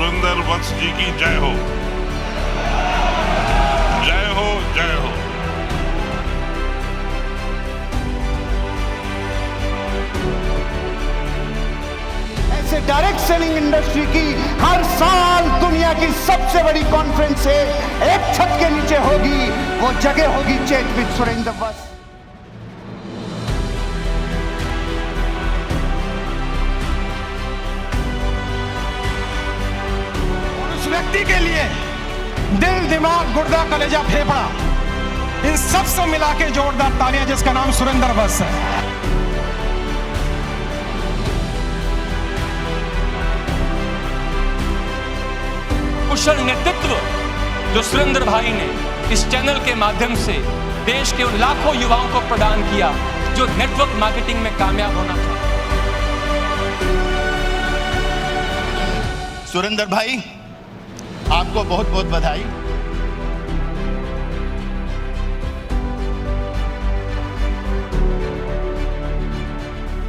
सुरेंद्र वत्स जी की जय हो, जय हो, जय हो। ऐसे डायरेक्ट सेलिंग इंडस्ट्री की हर साल दुनिया की सबसे बड़ी कॉन्फ्रेंस है, एक छत के नीचे होगी, वो जगह होगी चैट विद सुरेंद्र वत्स। उस व्यक्ति के लिए दिल, दिमाग, गुर्दा, कलेजा, फेफड़ा, इन सब से मिला के जोरदार तालियां, जिसका नाम सुरेंद्र वत्स है। कुशल नेतृत्व जो सुरेंद्र भाई ने इस चैनल के माध्यम से देश के उन लाखों युवाओं को प्रदान किया जो नेटवर्क मार्केटिंग में कामयाब होना चाहते। सुरेंद्र भाई, आपको बहुत बहुत बधाई।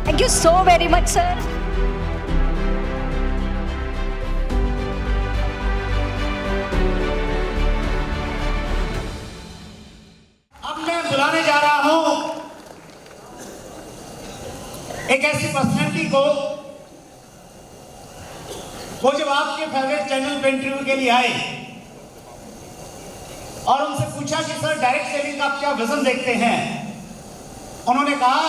Thank you so very much, sir. अब मैं बुलाने जा रहा हूं एक ऐसी पर्सनैलिटी को, वो जब आपके फेवरेट चैनल पे इंटरव्यू के लिए आए और उनसे पूछा कि सर डायरेक्ट सेलिंग का आप क्या विजन देखते हैं, उन्होंने कहा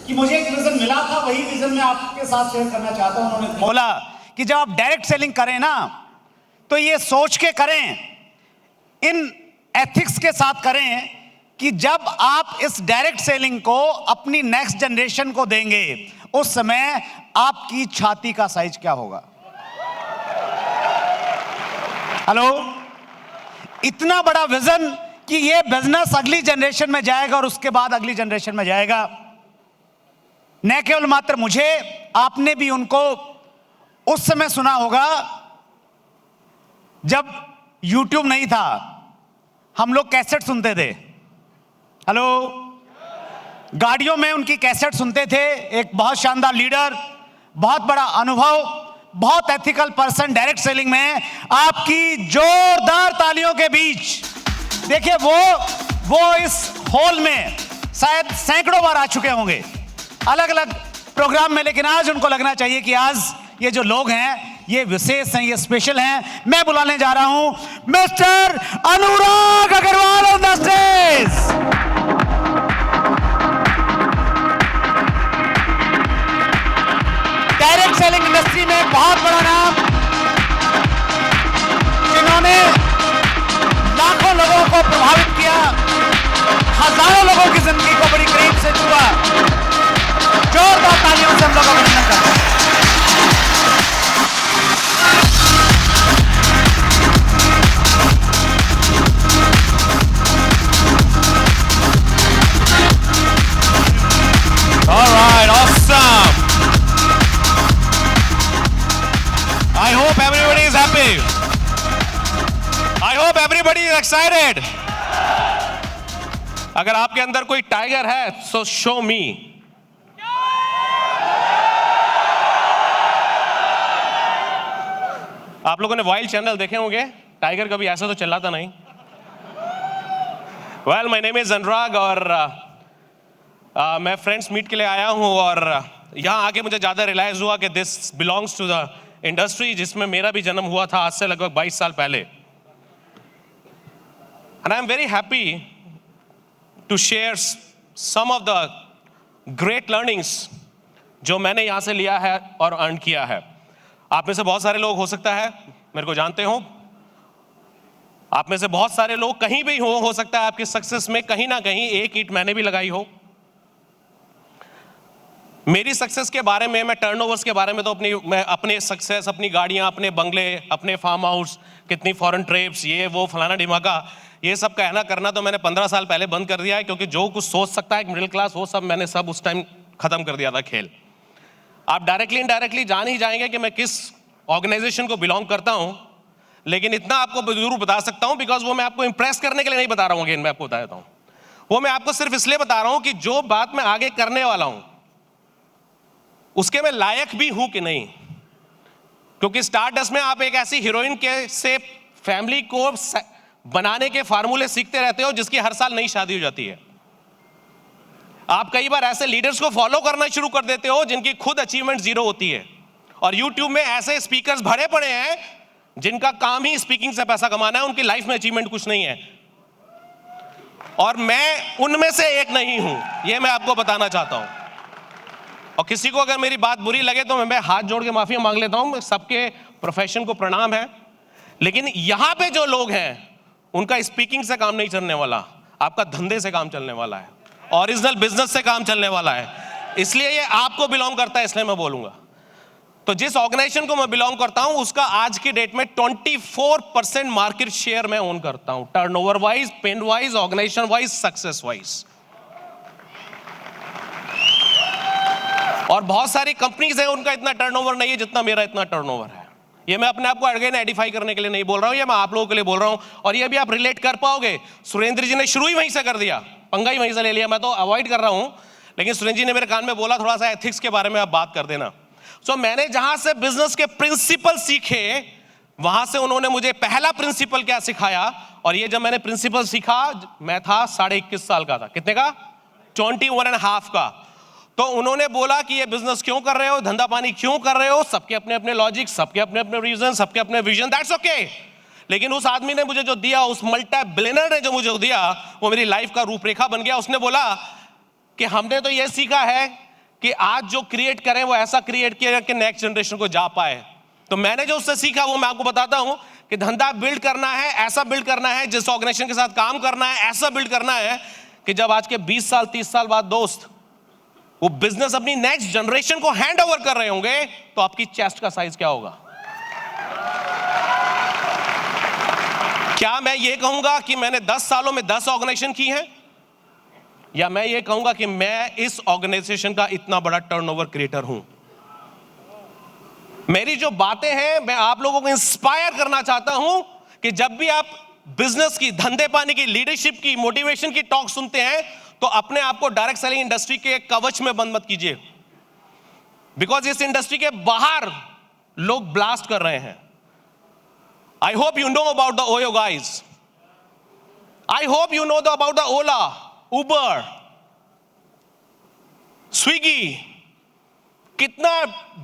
कि मुझे एक विजन मिला था, वही विजन मैं आपके साथ शेयर करना चाहता हूं। उन्होंने बोला कि जब आप डायरेक्ट सेलिंग करें ना, तो ये सोच के करें, इन एथिक्स के साथ करें कि जब आप इस डायरेक्ट सेलिंग को अपनी नेक्स्ट जनरेशन को देंगे, उस समय आपकी छाती का साइज क्या होगा। हेलो, इतना बड़ा विजन कि ये बिजनेस अगली जनरेशन में जाएगा और उसके बाद अगली जनरेशन में जाएगा। न केवल मात्र मुझे, आपने भी उनको उस समय सुना होगा जब YouTube नहीं था, हम लोग कैसेट सुनते थे। हेलो, गाड़ियों में उनकी कैसेट सुनते थे। एक बहुत शानदार लीडर, बहुत बड़ा अनुभव, बहुत एथिकल पर्सन डायरेक्ट सेलिंग में। आपकी जोरदार तालियों के बीच देखिए, वो इस हॉल में शायद सैकड़ों बार आ चुके होंगे अलग अलग प्रोग्राम में, लेकिन आज उनको लगना चाहिए कि आज ये जो लोग हैं ये विशेष हैं, ये स्पेशल हैं। मैं बुलाने जा रहा हूं mister Anurag Agrawal on the stage. Direct selling industry में बहुत बड़ा नाम, जिन्होंने लाखों लोगों को प्रभावित किया, हजारों लोगों की जिंदगी को बड़ी करीब से छुआ। जोरदार तालियों से हम लोग अभिनंदन करते हैं। All right, awesome. I hope everybody is happy. I hope everybody is excited. अगर आपके अंदर कोई टाइगर है, so show me. आप लोगों ने वाइल्ड चैनल देखे होंगे, टाइगर कभी ऐसा तो चिल्लाता नहीं। Well, my name is अनुराग और मैं फ्रेंड्स मीट के लिए आया हूं और यहाँ आके मुझे ज़्यादा रियलाइज हुआ कि this belongs to the industry जिसमें मेरा भी जन्म हुआ था आज से लगभग 22 साल पहले। And I am very happy to share some of the great learnings जो मैंने यहाँ से लिया है और अर्न किया है। आप में से बहुत सारे लोग हो सकता है मेरे को जानते हो, आप में से बहुत सारे लोग कहीं भी हो सकता है आपकी सक्सेस में कहीं ना कहीं एक ईंट मैंने भी लगाई हो। मेरी सक्सेस के बारे में, मैं टर्नओवर्स के बारे में तो मैं अपने सक्सेस, अपनी गाड़ियां, अपने बंगले, अपने फार्म हाउस, कितनी फॉरेन ट्रिप्स, ये वो फलाना ढिमाका, ये सब कहना करना तो मैंने 15 साल पहले बंद कर दिया है, क्योंकि जो कुछ सोच सकता है मिडिल क्लास, वो सब मैंने सब उस टाइम खत्म कर दिया था खेल। आप डायरेक्टली इनडायरेक्टली जान ही जाएंगे कि मैं किस ऑर्गेनाइजेशन को बिलोंग करता हूं, लेकिन इतना आपको जरूर बता सकता हूं बिकॉज वो मैं आपको इंप्रेस करने के लिए नहीं बता रहा हूं। अगेन मैं आपको बता देता हूं, वो मैं आपको सिर्फ इसलिए बता रहा हूं कि जो बात मैं आगे करने वाला हूं उसके मैं लायक भी हूं कि नहीं। क्योंकि स्टारडस्ट में आप एक ऐसी हीरोइन के से फैमिली को बनाने के फार्मूले सीखते रहते हो जिसकी हर साल नई शादी हो जाती है। आप कई बार ऐसे लीडर्स को फॉलो करना शुरू कर देते हो जिनकी खुद अचीवमेंट जीरो होती है। और यूट्यूब में ऐसे स्पीकर्स भरे पड़े हैं जिनका काम ही स्पीकिंग से पैसा कमाना है, उनकी लाइफ में अचीवमेंट कुछ नहीं है। और मैं उनमें से एक नहीं हूं, यह मैं आपको बताना चाहता हूं। और किसी को अगर मेरी बात बुरी लगे तो मैं हाथ जोड़ के माफी मांग लेता हूं। सबके प्रोफेशन को प्रणाम है, लेकिन यहां पे जो लोग हैं उनका स्पीकिंग से काम नहीं चलने वाला, आपका धंधे से काम चलने वाला है, ओरिजिनल बिजनेस से काम चलने वाला है। इसलिए ये आपको बिलोंग करता है, इसलिए मैं बोलूंगा। तो जिस ऑर्गेनाइजेशन को मैं बिलोंग करता हूं उसका आज की डेट में 24% मार्केट शेयर मैं ओन करता हूं, turnover wise, pen wise, organisation wise, success wise. और बहुत सारी कंपनीज हैं उनका इतना टर्नओवर नहीं है जितना मेरा इतना टर्नओवर है। ये मैं अपने आप को अगेन आइडेंटिफाई करने के लिए नहीं बोल रहा हूं, ये मैं आप लोगों के लिए बोल रहा हूं। और ये भी आप रिलेट कर पाओगे। सुरेंद्र जी ने शुरू ही वहीं से कर दिया, पंगा ही वहीं से ले लिया। मैं तो अवॉइड कर रहा हूं, लेकिन सुरेंद्र जी ने मेरे कान में बोला थोड़ा सा एथिक्स के बारे में आप बात कर देना। सो मैंने जहां से बिजनेस के प्रिंसिपल सीखे वहां से उन्होंने मुझे पहला प्रिंसिपल क्या सिखाया। और ये जब मैंने प्रिंसिपल सीखा मैं था 21.5 साल का था। कितने का? 21.5 का। तो उन्होंने बोला कि ये बिजनेस क्यों कर रहे हो, धंधा पानी क्यों कर रहे हो, सबके अपने अपने लॉजिक, सबके अपने अपने रीजन, सबके अपने विजन, दैट्स ओके। लेकिन उस आदमी ने मुझे जो दिया, उस मल्टी बिलियनर ने जो मुझे दिया, वो मेरी लाइफ का रूपरेखा बन गया। उसने बोला कि हमने तो ये सीखा है कि आज जो क्रिएट करें वो ऐसा क्रिएट किया कि नेक्स्ट जनरेशन को जा पाए। तो मैंने जो उससे सीखा वो मैं आपको बताता हूं कि धंधा बिल्ड करना है, ऐसा बिल्ड करना है, जिस ऑर्गेनाइजेशन के साथ काम करना है ऐसा बिल्ड करना है कि जब आज के 20 साल 30 साल बाद दोस्त वो बिजनेस अपनी नेक्स्ट जनरेशन को हैंड ओवर कर रहे होंगे तो आपकी चेस्ट का साइज क्या होगा। क्या मैं ये कहूंगा कि मैंने 10 सालों में 10 ऑर्गेनाइजेशन की हैं, या मैं ये कहूंगा कि मैं इस ऑर्गेनाइजेशन का इतना बड़ा टर्नओवर क्रिएटर हूं। मेरी जो बातें हैं मैं आप लोगों को इंस्पायर करना चाहता हूं कि जब भी आप बिजनेस की, धंधे पानी की, लीडरशिप की, मोटिवेशन की टॉक सुनते हैं तो अपने आप को डायरेक्ट सेलिंग इंडस्ट्री के कवच में बंद मत कीजिए, बिकॉज इस इंडस्ट्री के बाहर लोग ब्लास्ट कर रहे हैं। I hope you know about the OYO guys, I hope you know about the Ola, Uber, Swiggy. कितना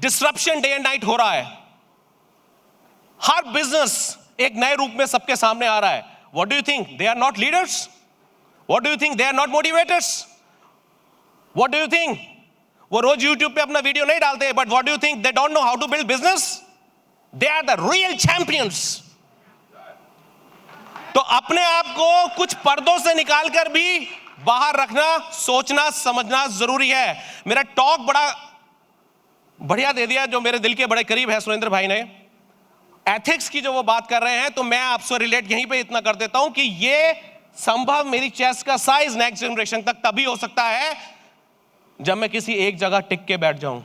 डिसरप्शन डे एंड नाइट हो रहा है। हर बिजनेस एक नए रूप में सबके सामने आ रहा है। What do you think they are not leaders? What do you think? They are not motivators? What do you think? वो रोज YouTube पे अपना वीडियो नहीं डालते, but what do you think? They don't know how to build business? They are the real champions. तो अपने आप को कुछ पर्दों से निकालकर भी बाहर रखना, सोचना, समझना जरूरी है। मेरा टॉक बड़ा बढ़िया दे दिया, जो मेरे दिल के बड़े करीब है सुरेंद्र भाई ने। एथिक्स की जो वो बात कर रहे हैं, तो मैं आपसे रिलेट यहीं पे इतना कर देता हूं कि ये संभव मेरी चेस्ट का साइज नेक्स्ट जनरेशन तक तभी हो सकता है जब मैं किसी एक जगह टिक के बैठ जाऊं।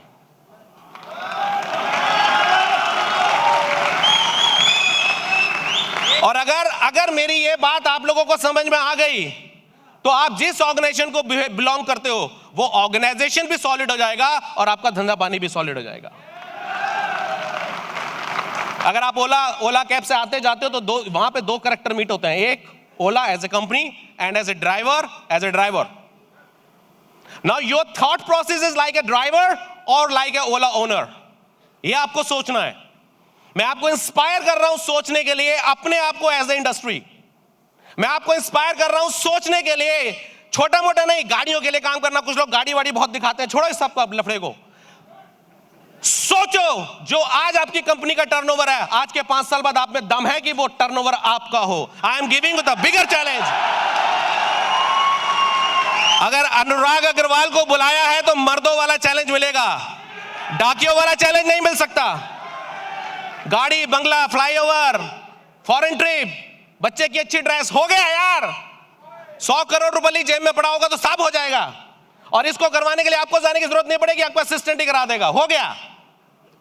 और अगर मेरी ये बात आप लोगों को समझ में आ गई तो आप जिस ऑर्गेनाइजेशन को बिलोंग करते हो वो ऑर्गेनाइजेशन भी सॉलिड हो जाएगा और आपका धंधा पानी भी सॉलिड हो जाएगा। अगर आप ओला कैब से आते जाते हो तो वहां पे दो कैरेक्टर मीट होते हैं, एक Ola as a company and as a driver. Now your thought process is like a driver or like a Ola owner. ये आपको सोचना है। मैं आपको इंस्पायर कर रहा हूं सोचने के लिए अपने आप को एज ए इंडस्ट्री। मैं आपको इंस्पायर कर रहा हूं सोचने के लिए, छोटा मोटा नहीं, गाड़ियों के लिए काम करना। कुछ लोग गाड़ी वाड़ी बहुत दिखाते हैं, छोड़ो इस सब लफड़े को। सोचो जो आज आपकी कंपनी का टर्नओवर है, आज के 5 साल बाद आप में दम है कि वो टर्नओवर आपका हो। I am giving the bigger challenge. अगर अनुराग अग्रवाल को बुलाया है तो मर्दों वाला चैलेंज मिलेगा, डाकियों वाला चैलेंज नहीं मिल सकता। गाड़ी, बंगला, फ्लाईओवर, फॉरेन ट्रिप, बच्चे की अच्छी ड्रेस, हो गया यार। 100 करोड़ रुपए जेब में पड़ा होगा तो सब हो जाएगा। और इसको करवाने के लिए आपको जाने की जरूरत नहीं पड़ेगी, आपका असिस्टेंट ही करा देगा, हो गया।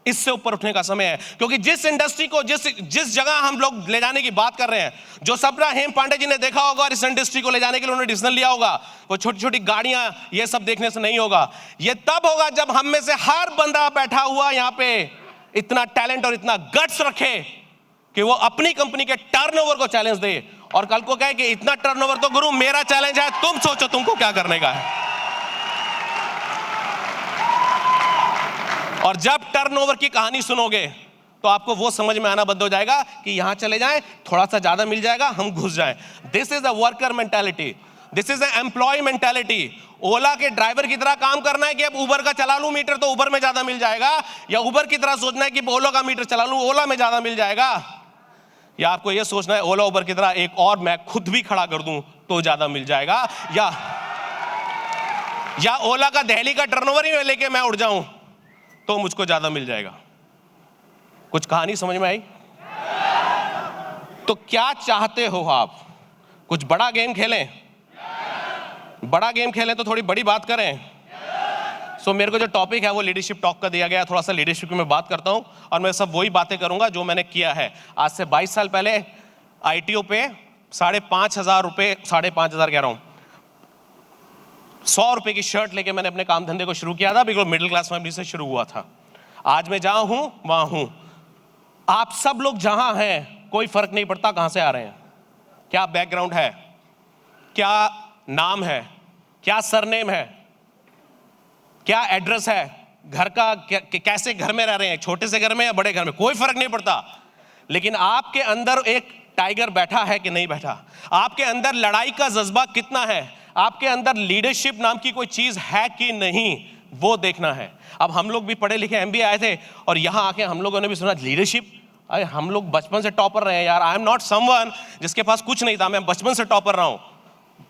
इससे ऊपर उठने का समय है, क्योंकि जिस इंडस्ट्री को जिस जगह हम लोग ले जाने की बात कर रहे हैं, जो सपना हेम पांडे जी ने देखा होगा और इस इंडस्ट्री को ले जाने के लिए उन्होंने डिसीजन लिया होगा, वो छोटी छोटी गाड़ियां, ये सब देखने से नहीं होगा। ये तब होगा जब हम में से हर बंदा बैठा हुआ यहाँ पे इतना टैलेंट और इतना गट्स रखे कि वो अपनी कंपनी के टर्नओवर को चैलेंज दे और कल को कहे कि इतना टर्नओवर तो गुरु मेरा चैलेंज है, तुम सोचो तुमको क्या करने का है। और जब टर्नओवर की कहानी सुनोगे तो आपको वो समझ में आना बंद हो जाएगा कि यहां चले जाएं, थोड़ा सा ज्यादा मिल जाएगा, हम घुस जाएं। This is a worker mentality, this is a employ mentality. Ola के ड्राइवर की तरह काम करना है कि अब उबर का चला लूं मीटर तो उबर में ज्यादा मिल जाएगा, या उबर की तरह सोचना है कि ओला का मीटर चला लूं ओला में ज्यादा मिल जाएगा, या आपको यह सोचना है ओला उबर की तरह एक और मैं खुद भी खड़ा कर दूं तो ज्यादा मिल जाएगा, या ओला का दिल्ली का टर्नओवर ही लेके मैं उड़ जाऊं तो मुझको ज्यादा मिल जाएगा। कुछ कहानी समझ में आई? तो क्या चाहते हो आप? कुछ बड़ा गेम खेलें? बड़ा गेम खेलें तो थोड़ी बड़ी बात करें। सो मेरे को जो टॉपिक है वो लीडरशिप टॉक का दिया गया, थोड़ा सा लीडरशिप की मैं बात करता हूं और मैं सब वही बातें करूंगा जो मैंने किया है। आज से 22 साल पहले ITO पे 5,500 रुपए, 5,500 कह रहा हूं, 100 रुपए की शर्ट लेके मैंने अपने काम धंधे को शुरू किया था, बिल्कुल मिडिल क्लास फैमिली से शुरू हुआ था। आज मैं जहां हूं वहां हूं। आप सब लोग जहां हैं कोई फर्क नहीं पड़ता कहां से आ रहे हैं, क्या बैकग्राउंड है, क्या नाम है, क्या सरनेम है, क्या एड्रेस है, घर का कैसे घर में रह रहे हैं, छोटे से घर में या बड़े घर में, कोई फर्क नहीं पड़ता। लेकिन आपके अंदर एक टाइगर बैठा है कि नहीं बैठा, आपके अंदर लड़ाई का जज्बा कितना है, आपके अंदर लीडरशिप नाम की कोई चीज है कि नहीं, वो देखना है। अब हम लोग भी पढ़े लिखे MBA आए थे और यहां आके हम लोगों ने भी सुना लीडरशिप। अरे हम लोग बचपन से टॉपर रहे हैं यार। आई एम नॉट समवन जिसके पास कुछ नहीं था, मैं बचपन से टॉपर रहा हूं,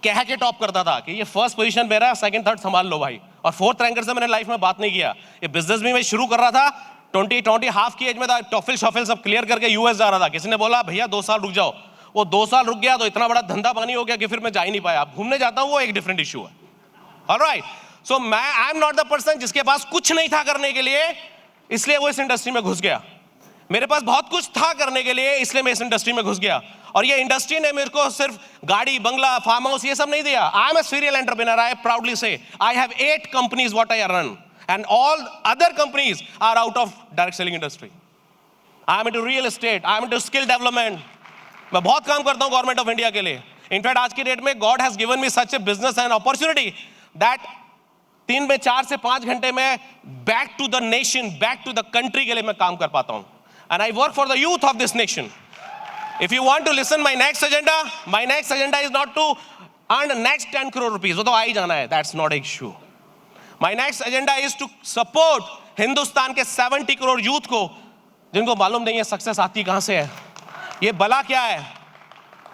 कह के टॉप करता था कि ये फर्स्ट पोजीशन मेरा है, सेकंड थर्ड संभाल लो भाई। और फोर्थ रैंकर से मैंने लाइफ में बात नहीं किया। ये बिजनेस भी मैं शुरू कर रहा था 20 हाफ की एज में था, टॉफिल शॉफिल सब क्लियर करके US जा रहा था। किसी ने बोला भैया 2 साल रुक जाओ, वो 2 साल रुक गया तो इतना बड़ा धंधा पानी हो गया कि फिर मैं जा ही नहीं पाया। अब घूमने जाता हूं वो एक डिफरेंट इशू है। Alright, so I am not the person जिसके पास कुछ नहीं था करने के लिए इसलिए वो इस इंडस्ट्री में घुस गया। मेरे पास बहुत कुछ था करने के लिए इसलिए मैं इस इंडस्ट्री में घुस गया। और ये इंडस्ट्री ने मेरे को सिर्फ गाड़ी, बंगला, फार्म हाउस ये सब नहीं दिया। I am a serial entrepreneur. I proudly say I have 8 companies what I run and all other companies are out of direct selling industry. I am into real estate, I am into skill development. मैं बहुत काम करता हूं government of India के लिए। In fact आज की date में God has given me such a business and opportunity that 3 में 4 से 5 घंटे में back to the nation, back to the country के लिए मैं काम कर पाता हूं। And I work for the youth of this nation. If you want to listen my next agenda is not to earn next 10 crore rupees. वो तो आ ही जाना है, that's not an issue. My next agenda is to support Hindustan के 70 crore youth को जिनको मालूम नहीं है सक्सेस आती कहां से है। ये बला क्या है,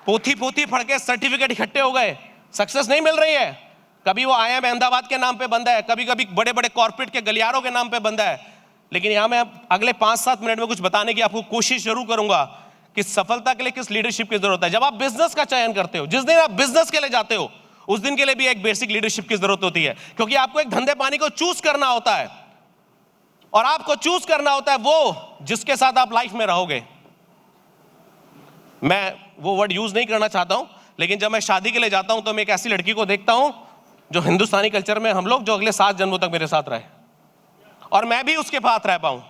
पोथी पढ़ के सर्टिफिकेट इकट्ठे हो गए, सक्सेस नहीं मिल रही है। कभी वो IIM अहमदाबाद के नाम पे बंदा है, कभी कभी बड़े बड़े कॉर्पोरेट के गलियारों के नाम पे बंदा है। लेकिन यहां मैं अगले 5-7 मिनट में कुछ बताने की आपको कोशिश जरूर करूंगा कि सफलता के लिए किस लीडरशिप की जरूरत है। जब आप बिजनेस का चयन करते हो, जिस दिन आप बिजनेस के लिए जाते हो उस दिन के लिए भी एक बेसिक लीडरशिप की जरूरत होती है, क्योंकि आपको एक धंधे पानी को चूज करना होता है और आपको चूज करना होता है वो जिसके साथ आप लाइफ में रहोगे। मैं वो वर्ड यूज नहीं करना चाहता हूं, लेकिन जब मैं शादी के लिए जाता हूं तो मैं एक ऐसी लड़की को देखता हूं जो हिंदुस्तानी कल्चर में हम लोग जो अगले 7 जन्मों तक मेरे साथ रहे और मैं भी उसके साथ रह पाऊं।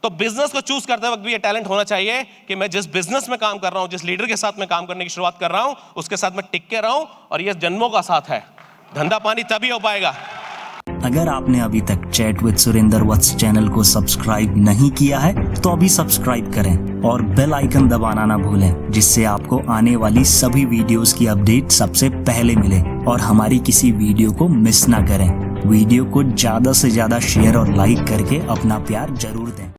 तो बिजनेस को चूज करते वक्त भी ये टैलेंट होना चाहिए कि मैं जिस बिजनेस में काम कर रहा हूं, जिस लीडर के साथ मैं काम करने की शुरुआत कर रहा हूं, उसके साथ मैं टिक के रहूं। और ये जन्मों का साथ है, धंधा पानी तभी हो पाएगा। अगर आपने अभी तक chat with Surendra Vats channel को सब्सक्राइब नहीं किया है तो अभी सब्सक्राइब करें और बेल आइकन दबाना ना भूलें, जिससे आपको आने वाली सभी वीडियोस की अपडेट सबसे पहले मिले और हमारी किसी वीडियो को मिस ना करें। वीडियो को ज्यादा से ज्यादा शेयर और लाइक करके अपना प्यार जरूर दें।